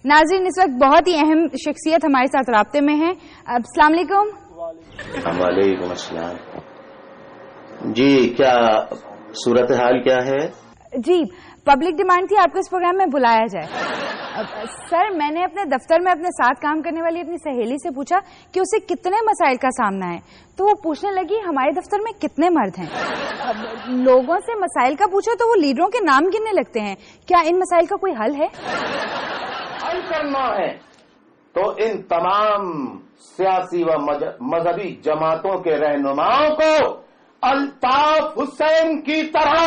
ناظرین اس وقت بہت ہی اہم شخصیت ہمارے ساتھ رابطے میں ہے. السلام علیکم. وعلیکم السلام. جی کیا صورتحال کیا ہے؟ جی پبلک ڈیمانڈ تھی آپ کو اس پروگرام میں بلایا جائے. سر میں نے اپنے دفتر میں اپنے ساتھ کام کرنے والی اپنی سہیلی سے پوچھا کہ اسے کتنے مسائل کا سامنا ہے, تو وہ پوچھنے لگی ہمارے دفتر میں کتنے مرد ہیں. لوگوں سے مسائل کا پوچھو تو وہ لیڈروں کے نام گننے لگتے ہیں. کیا ان مسائل کا کوئی حل ہے؟ حل کرنا ہے تو ان تمام سیاسی و مذہبی جماعتوں کے رہنماؤں کو الطاف حسین کی طرح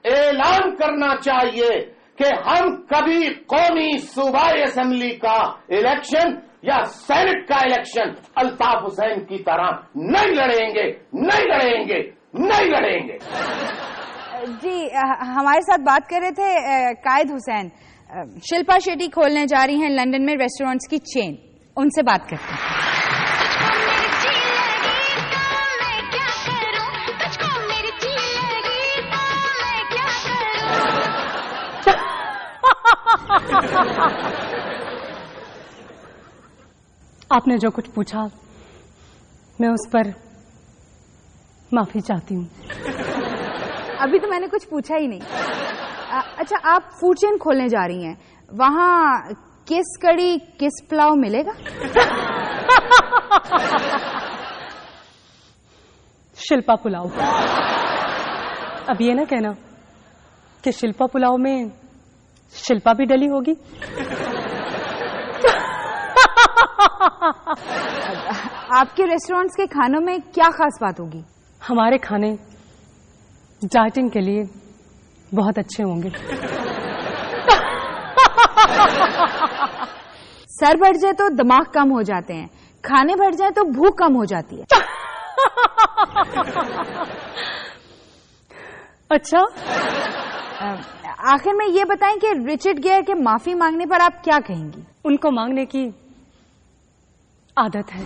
اعلان کرنا چاہیے کہ ہم کبھی قومی صوبائی اسمبلی کا الیکشن یا سینٹ کا الیکشن الطاف حسین کی طرح نہیں لڑیں گے, نہیں لڑیں گے, نہیں لڑیں گے. جی ہمارے ساتھ بات کر رہے تھے قائد حسین. شلپا شیٹی کھولنے جا رہی ہیں لندن میں ریسٹورینٹس کی چین, ان سے بات کرتے ہیں. آپ نے جو کچھ پوچھا میں اس پر معافی چاہتی ہوں. ابھی تو میں نے کچھ پوچھا ہی نہیں. اچھا آپ فوڈ چین کھولنے جا رہی ہیں, وہاں کس کڑی کس پلاؤ ملے گا؟ شلپا پلاؤ. اب یہ نہ کہنا کہ شلپا پلاؤ میں شلپا بھی ڈلی ہوگی. آپ کے ریسٹورینٹس کے کھانوں میں کیا خاص بات ہوگی؟ ہمارے کھانے ڈائٹنگ کے لیے بہت اچھے ہوں گے. سر بڑھ جائے تو دماغ کم ہو جاتے ہیں, کھانے بڑھ جائے تو بھوک کم ہو جاتی ہے. اچھا آخر میں یہ بتائیں کہ رچرڈ گیئر کے معافی مانگنے پر آپ کیا کہیں گی؟ ان کو مانگنے کی عادت ہے.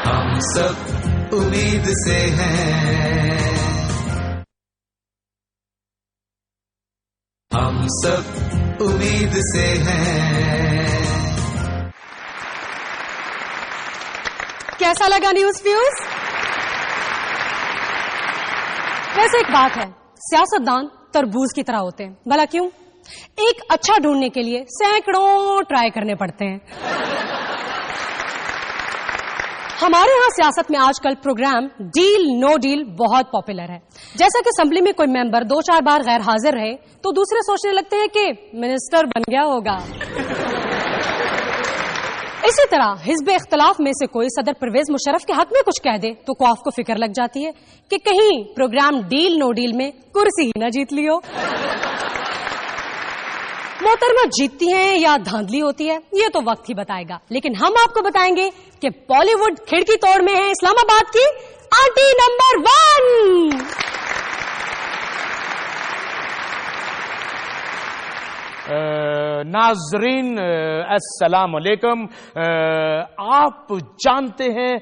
ہم سب امید سے ہیں, ہم سب امید سے ہیں. کیسا لگا نیوز فیوز؟ ویسے ایک بات ہے, سیاستدان تربوز کی طرح ہوتے ہیں. بھلا کیوں؟ ایک اچھا ڈھونڈنے کے لیے سینکڑوں ٹرائی کرنے پڑتے ہیں. ہمارے ہاں سیاست میں آج کل پروگرام ڈیل نو ڈیل بہت پاپولر ہے. جیسا کہ اسمبلی میں کوئی ممبر 2-4 بار غیر حاضر رہے تو دوسرے سوچنے لگتے ہیں کہ منسٹر بن گیا ہوگا. اسی طرح حزب اختلاف میں سے کوئی صدر پرویز مشرف کے حق میں کچھ کہہ دے تو قواف کو فکر لگ جاتی ہے کہ کہیں پروگرام ڈیل نو ڈیل میں کرسی ہی نہ جیت لی ہو. محترمہ جیتتی ہیں یا دھاندلی ہوتی ہے یہ تو وقت ہی بتائے گا, لیکن ہم آپ کو بتائیں گے کہ بالی ووڈ کھڑکی توڑ میں ہے اسلام آباد کی آنٹی نمبر 1. ناظرین السلام علیکم. آپ جانتے ہیں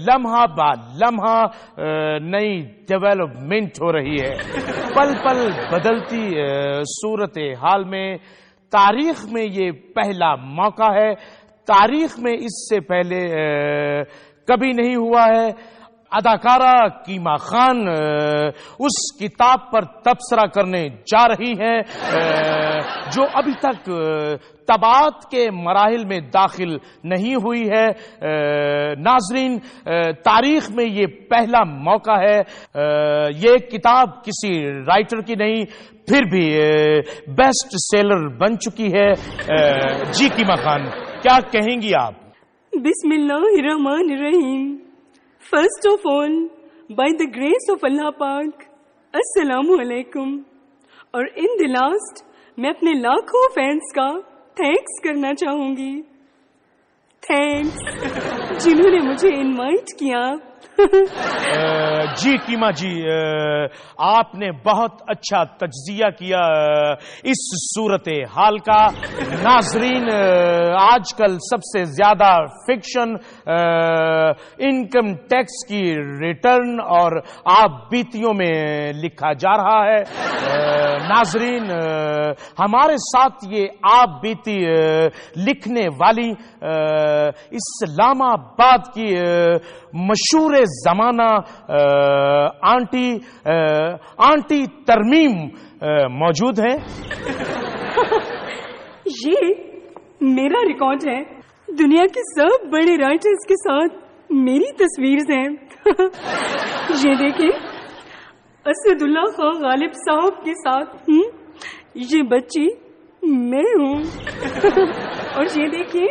لمحہ بعد لمحہ نئی ڈیولپمنٹ ہو رہی ہے. پل پل بدلتی صورت حال میں تاریخ میں یہ پہلا موقع ہے. تاریخ میں اس سے پہلے کبھی نہیں ہوا ہے. اداکارہ کیما خان اس کتاب پر تبصرہ کرنے جا رہی ہیں جو ابھی تک طباعت کے مراحل میں داخل نہیں ہوئی ہے. ناظرین تاریخ میں یہ پہلا موقع ہے. یہ کتاب کسی رائٹر کی نہیں پھر بھی بیسٹ سیلر بن چکی ہے. جی کیما خان کیا کہیں گی آپ؟ بسم اللہ الرحمن الرحیم. First of all by the grace of Allah پاک السلام علیکم. اور ان دی لاسٹ میں اپنے لاکھوں فینس کا تھینکس کرنا چاہوں گی. تھینکس جنہوں نے مجھے انوائٹ کیا جی कीमा जी, आपने बहुत अच्छा तज्जिया किया इस सूरत हाल का. नाजरीन, आजकल सबसे ज्यादा फिक्शन इनकम टैक्स की रिटर्न और आप बीतियों में लिखा जा रहा है. नाजरीन, हमारे साथ ये आप बीती लिखने वाली इस्लामाबाद की मशहूर जमाना आंटी तरमीम मौजूद है. ये मेरा रिकॉर्ड है. दुनिया के सब बड़े राइटर्स के साथ मेरी तस्वीर है. ये देखें, असदुल्ला खान गालिब साहब के साथ ये बच्ची मैं हूँ. और ये देखिए,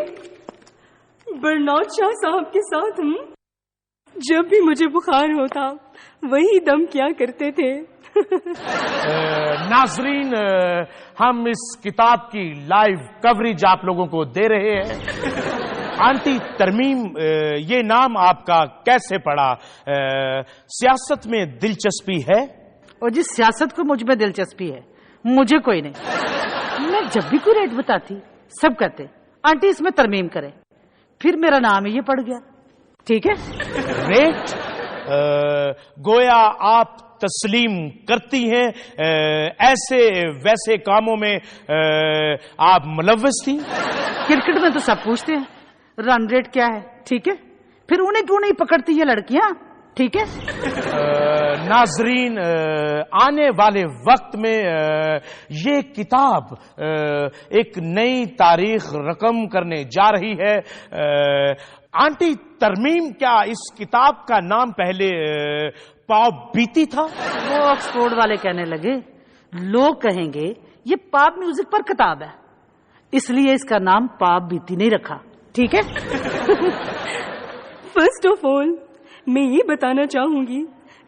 बरनाद शाह साहब के साथ जब भी मुझे बुखार होता वही दम क्या करते थे. नाजरीन, हम इस किताब की लाइव कवरेज आप लोगों को दे रहे हैं. आंटी तरमीम, ये नाम आपका कैसे पड़ा? सियासत में दिलचस्पी है? और जिस सियासत को मुझ में दिलचस्पी है, मुझे कोई नहीं. मैं जब भी कोई रेट बताती सब कहते आंटी इसमें तरमीम करे. फिर मेरा नाम ही ये पड़ गया. ठीक है. रेट? गोया आप तस्लीम करती हैं ऐसे वैसे कामों में आप मुलव्वस थी? क्रिकेट में तो सब पूछते हैं रन रेट क्या है. ठीक है, फिर उन्हें क्यों नहीं पकड़ती ये लड़कियां? ठीक है. नाजरीन, आने वाले वक्त में ये किताब एक नई तारीख रकम करने जा रही है. आंटी तरमीम, क्या इस किताब का नाम पहले पॉप बीती था? वो ऑक्सफोर्ड वाले कहने लगे, लोग कहेंगे ये पॉप म्यूजिक पर किताब है, इसलिए इसका नाम पॉप बीती नहीं रखा. ठीक है. फर्स्ट ऑफ ऑल मैं ये बताना चाहूंगी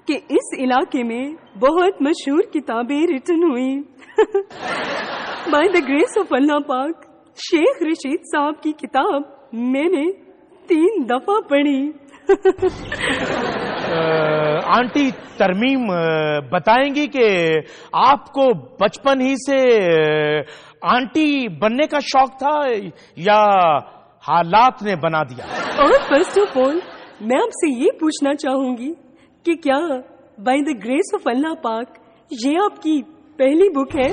कि इस इलाके में बहुत मशहूर किताबें रिटन हुई. बाय द ग्रेस ऑफ अल्लाह पाक, शेख रशीद साहब की किताब मैंने 3 दफा पढ़ी. आंटी तरमीम, बताएंगी कि आपको बचपन ही से आंटी बनने का शौक था या हालात ने बना दिया? और फर्स्ट ऑफ ऑल मैं आपसे ये पूछना चाहूंगी कि क्या बाय द ग्रेस ऑफ अल्लाह पाक ये आपकी पहली बुक है?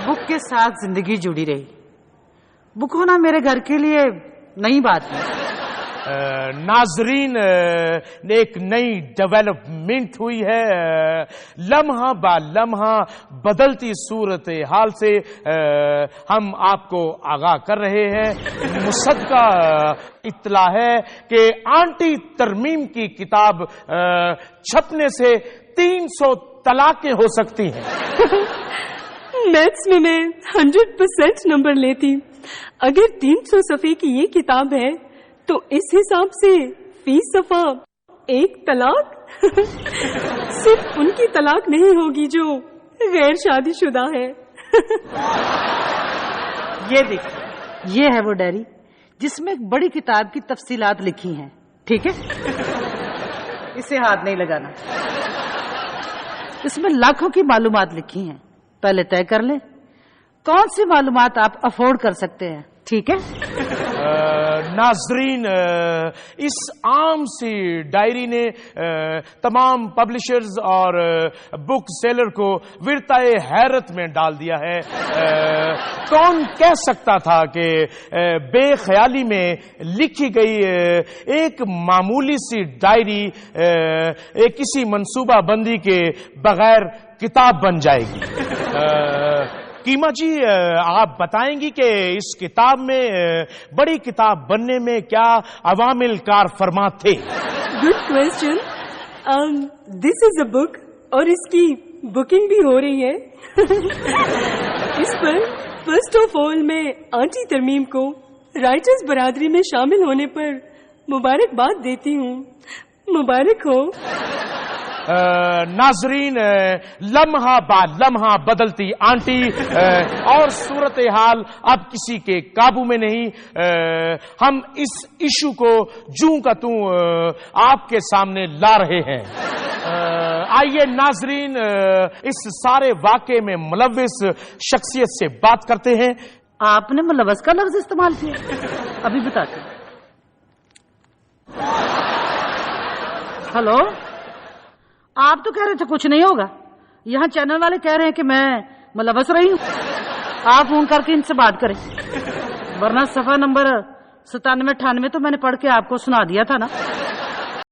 बुक के साथ जिंदगी जुड़ी रही. बुक होना मेरे घर के लिए नई बात है. नाजरीन, एक नई डेवलपमेंट हुई है. लम्हा बा लम्हा बदलती सूरत हाल से हम आपको आगाह कर रहे हैं. मुसद्दका इत्तला है कि आंटी तरमीम की किताब छपने से 300 तलाकें हो सकती हैं. मैथ्स में मैं 100% नंबर लेती. अगर 300 सफ़े की ये किताब है तो इस हिसाब से फीस सफ़ा 1 तलाक. सिर्फ उनकी तलाक नहीं होगी जो गैर शादीशुदा है. ये देखिए, ये है वो डायरी जिसमें एक बड़ी किताब की तफसीलात लिखी हैं. ठीक है. इसे हाथ नहीं लगाना. इसमें लाखों की मालूमात लिखी हैं. पहले तय कर ले कौन सी मालूमात आप अफोर्ड कर सकते हैं. ठीक है. नाजरीन, इस आम सी डायरी ने तमाम पब्लिशर्स और बुक सेलर को विरताए हैरत में डाल दिया है. कौन कह सकता था कि बेख्याली में लिखी गई एक मामूली सी डायरी किसी मंसूबा बंदी के बगैर किताब बन जाएगी. कीमा जी, आप बताएंगी कि इस किताब में बड़ी किताब बनने में क्या अवामिल कार फरमा थे? Good question. This is a book और इसकी बुकिंग भी हो रही है. इस पर फर्स्ट ऑफ ऑल मैं आंटी तरमीम को राइटर्स बरादरी में शामिल होने पर मुबारकबाद देती हूँ. मुबारक हो. नाजरीन, लम्हा बा लम्हा बदलती आंटी और सूरत-ए-हाल अब किसी के काबू में नहीं। हम इस इशू को जूं का तूं आपके सामने ला रहे हैं। आइए नाजरीन, इस सारे वाक़े में मुलव्विस शख्सियत से बात करते हैं। आपने मुलव्वस का लफ्ज इस्तेमाल किया, अभी बताते हैं। हेलो, आप तो कह रहे थे कुछ नहीं होगा, यहाँ चैनल वाले कह रहे हैं कि मैं मुलव्वस रही हूँ। आप फोन करके इनसे बात करें, वरना सफा नंबर 97-98 तो मैंने पढ़ के आपको सुना दिया था ना।